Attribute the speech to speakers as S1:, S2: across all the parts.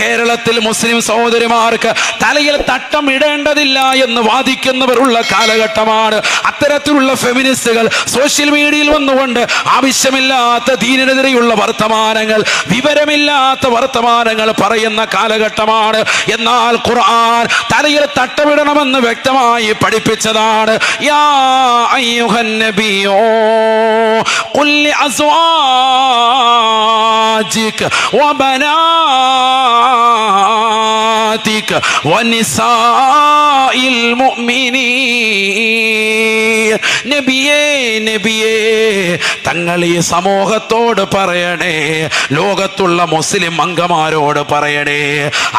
S1: കേരളത്തിൽ മുസ്ലിം സഹോദരിമാർക്ക് തലയിൽ തട്ടം ഇടേണ്ടതില്ല എന്ന് വാദിക്കുന്നവരുള്ള കാലഘട്ടമാണ്. അത്തരത്തിലുള്ള ഫെമിനിസ്റ്റുകൾ സോഷ്യൽ മീഡിയയിൽ വന്നുകൊണ്ട് ആവശ്യമില്ലാത്ത ദീനിനെതിരെയുള്ള വർത്തമാനങ്ങൾ, വിവരമില്ലാത്ത വർത്തമാനങ്ങൾ പറയുന്ന കാലഘട്ടമാണ്. എന്നാൽ ഖുർആൻ തലയിൽ തട്ടമിടണമെന്ന് വ്യക്തമായി പഠിപ്പിച്ചതാണ്. യാ അയ്യുഹൻ നബിയോ ഖുൽ ലിഅസ്വാജിക വബനാതിക വനിസാഇൽ മുഅ്മിനീൻ. നബിയേ നബിയേ, തങ്ങൾ ഈ സമൂഹത്തോട് പറയണേ, ലോകത്തുള്ള മുസ്ലിം അംഗമാരോട് പറയണേ,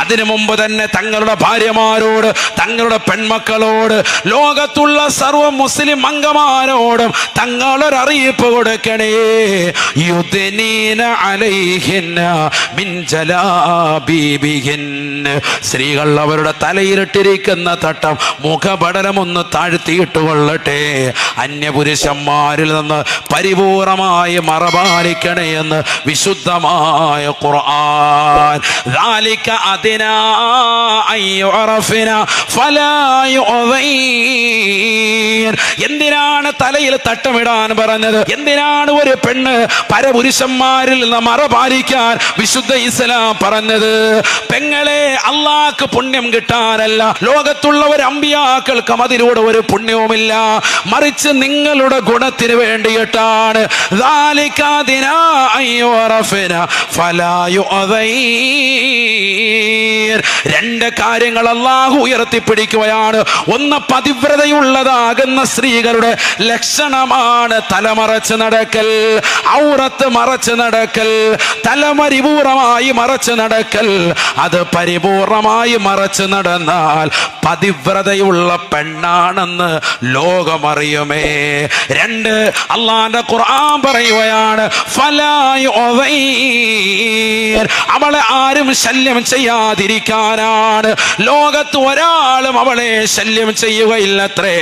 S1: അതിനു മുമ്പ് തന്നെ തങ്ങളുടെ ഭാര്യമാരോട്, തങ്ങളുടെ പെൺമക്കളോട്, ലോകത്തുള്ള സർവ്വ മുസ്ലിം അംഗമാരോടും തങ്ങളൊരറിയിപ്പ് കൊടുക്കണേ. യുദ്നീന അലൈഹിന്ന മിൻ ജലാബീബിഹിന്ന, സ്ത്രീകൾ അവരുടെ തലയിലിട്ടിരിക്കുന്ന തട്ടം മുഖപടലമൊന്ന് താഴ്ത്തിയിട്ട് കൊള്ളട്ടെ. അന്യപുരുഷന്മാരിൽ നിന്ന് പരിപൂർണമായി മറപാലിക്കണേ എന്ന് വിശുദ്ധമായ ഖുർആൻ. ذلك أدنى أن يعرفن فلا يؤذين. എന്തിനാണ് തലയിൽ തട്ടമിടാൻ പറഞ്ഞത്? എന്തിനാണ് ഒരു പെണ്ണ് പരപുരുഷന്മാരിൽ നിന്ന് മറപാലിക്കാൻ വിശുദ്ധ ഇസ്ലാം പറഞ്ഞത്? പെങ്ങളെ, അള്ളാഹ്ക്ക് പുണ്യം കിട്ടാനല്ല, ലോകത്തുള്ള ഒരു അമ്പിയാക്കൾക്കും അതിലൂടെ ഒരു പുണ്യവുമില്ല, മറിച്ച് നിങ്ങളുടെ ഗുണത്തിന് വേണ്ടിയിട്ടാണ്. ذلك أدنى أن يعرفن فلا يؤذين. രണ്ട് കാര്യങ്ങൾ അള്ളാഹു ഉയർത്തിപ്പിടിക്കുകയാണ്. ഒന്ന്, പതിവ്രതയുള്ളതാകുന്ന സ്ത്രീകളുടെ ലക്ഷണമാണ് തലമറച്ച് നടക്കൽ, ഔറത്ത് മറച്ച് നടക്കൽ, തലമരിപൂർണമായി മറച്ച് നടക്കൽ. അത് പരിപൂർണമായി മറച്ച് നടന്നാൽ പതിവ്രതയുള്ള പെണ്ണാണെന്ന് ലോകമറിയുമേ. രണ്ട്, അള്ളാന്റെ ഖുർആൻ പറയുകയാണ്, ഫലാ യുഅദീൻ. അവളെ ആരും ശല്യം ചെയ്യാതിരിക്കാനാണ്. ലോകത്ത് ഒരാളും അവളെ ശല്യം ചെയ്യുകയില്ലത്രേ,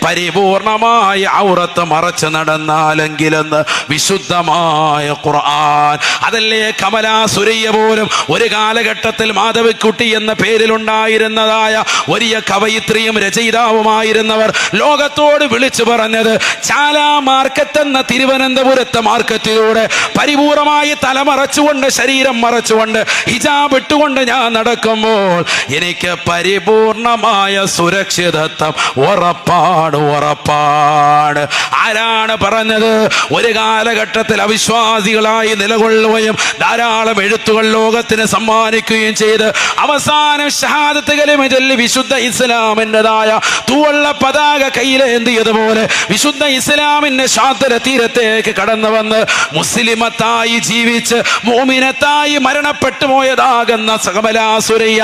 S1: പരിപൂർണമായ ഔറത്ത് മറച്ച് നടന്നാലെങ്കിലെന്ന് വിശുദ്ധമായ ഖുർആൻ. അതല്ലേ കമലാസുരയ്യ പോലും ഒരു കാലഘട്ടത്തിൽ മാധവിക്കുട്ടി എന്ന പേരിലുണ്ടായിരുന്നതായ വലിയ കവയിത്രിയും രചയിതാവുമായിരുന്നവർ ലോകത്തോട് വിളിച്ചു പറഞ്ഞത്, ചാലാ മാർക്കറ്റ് എന്ന തിരുവനന്തപുരത്തെ മാർക്കറ്റിലൂടെ പരിപൂർണമായി തലമറച്ചുകൊണ്ട്, ശരീരം മറച്ചുകൊണ്ട്, ഹിജാബ് ഇട്ടുകൊണ്ട് ഞാൻ നടക്കുമ്പോൾ എനിക്ക് പരിപൂർണമായ സുരക്ഷിതത്വം ഉറപ്പാണ്, ഉറപ്പാണ്. ആരാണ് പറഞ്ഞത്? ഒരു കാലഘട്ടത്തിൽ അവിശ്വാസികളായി നിലകൊള്ളുകയും ധാരാളം എഴുത്തുകൾ ലോകത്തിന് സമ്മാനിക്കുകയും ചെയ്ത് അവസാനം ഷഹാദത്ത് കലിമ ചൊല്ലി വിശുദ്ധ ഇസ്ലാമിൻ്റെതായ തൂവള്ള പതാക കയ്യിലേന്തിയതുപോലെ വിശുദ്ധ ഇസ്ലാമിന്റെ ശാന്തര തീരത്തേക്ക് കടന്നു വന്ന് മുസ്ലിമത്തായി ജീവിച്ച് മോമിനത്തായി മരണപ്പെട്ടു പോയതാകുന്ന കമലാസുരയ്യ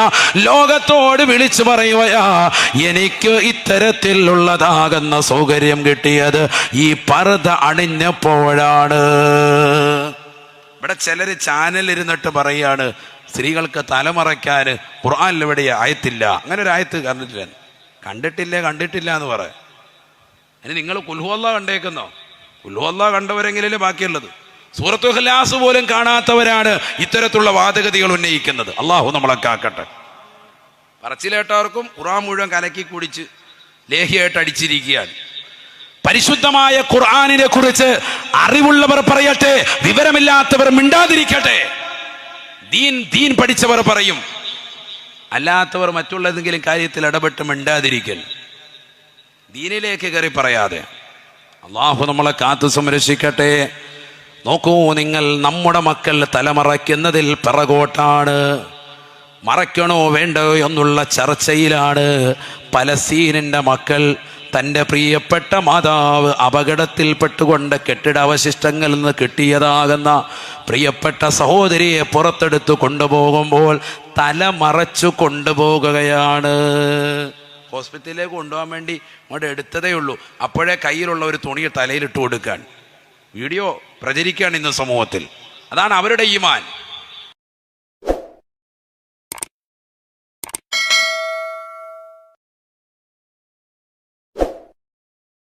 S1: ലോകത്തോട് വിളിച്ചു പറയുകയാ, എനിക്ക് ഇത്തരത്തിലുള്ളതാകുന്ന സൗകര്യം കിട്ടിയത് ഈ പർദ്ദ അണിഞ്ഞപ്പോഴാണ്. ഇവിടെ ചിലര് ചാനലിരുന്നിട്ട് പറയാണ്, സ്ത്രീകൾക്ക് തലമറയ്ക്കാൻ ഖുർആനിൽ ഇവിടെ ആയത്തില്ല. അങ്ങനെ ഒരു ആയത്ത് കണ്ടിട്ടില്ല എന്ന് പറ. ഇനി നിങ്ങൾ കുൽഹുവല്ലാഹ് കണ്ടേക്കുന്നോ? കുൽഹുവല്ലാഹ് കണ്ടവരെങ്കിലും ബാക്കിയുള്ളത്. സൂറത്തുൽ ഇഖ്ലാസ് പോലും കാണാത്തവരാണ് ഇത്തരത്തിലുള്ള വാദഗതികൾ ഉന്നയിക്കുന്നത്. അള്ളാഹു നമ്മളെ കാക്കട്ടെ. പറച്ചിലേട്ടവർക്കും ഖുർആൻ മുഴുവൻ കലക്കി കുടിച്ച് ലേഹിയായിട്ട് അടിച്ചിരിക്കുകയാണ്. പരിശുദ്ധമായ ഖുർആനിനെ കുറിച്ച് അറിവുള്ളവർ പറയട്ടെ, വിവരമില്ലാത്തവർ മിണ്ടാതിരിക്കട്ടെ. ദീൻ പഠിച്ചവർ പറയും, അല്ലാത്തവർ മറ്റുള്ള ഏതെങ്കിലും കാര്യത്തിൽ ഇടപെട്ട് മിണ്ടാതിരിക്കൽ. ദീനിലേക്ക് കയറി പറയാതെ. അള്ളാഹു നമ്മളെ കാത്തു സംരക്ഷിക്കട്ടെ. നോക്കൂ നിങ്ങൾ, നമ്മുടെ മക്കൾ തലമറയ്ക്കുന്നതിൽ പിറകോട്ടാണ്. മറയ്ക്കണോ വേണ്ടോ എന്നുള്ള ചർച്ചയിലാണ്. പലസ്തീനിൻ്റെ മക്കൾ തൻ്റെ പ്രിയപ്പെട്ട മാതാവ് അപകടത്തിൽപ്പെട്ടുകൊണ്ട് കെട്ടിടാവശിഷ്ടങ്ങളിൽ നിന്ന് കിട്ടിയതാകുന്ന പ്രിയപ്പെട്ട സഹോദരിയെ പുറത്തെടുത്ത് കൊണ്ടുപോകുമ്പോൾ തല മറച്ചു കൊണ്ടുപോകുകയാണ്. ഹോസ്പിറ്റലിലേക്ക് കൊണ്ടുപോകാൻ വേണ്ടി അങ്ങോട്ട് എടുത്തതേ ഉള്ളൂ, അപ്പോഴേ കയ്യിലുള്ള ഒരു തുണി തലയിലിട്ട് കൊടുക്കാൻ വീഡിയോ പ്രചരിക്കുകയാണ് ഇന്ന് സമൂഹത്തിൽ. അതാണ് അവരുടെ ഈമാൻ.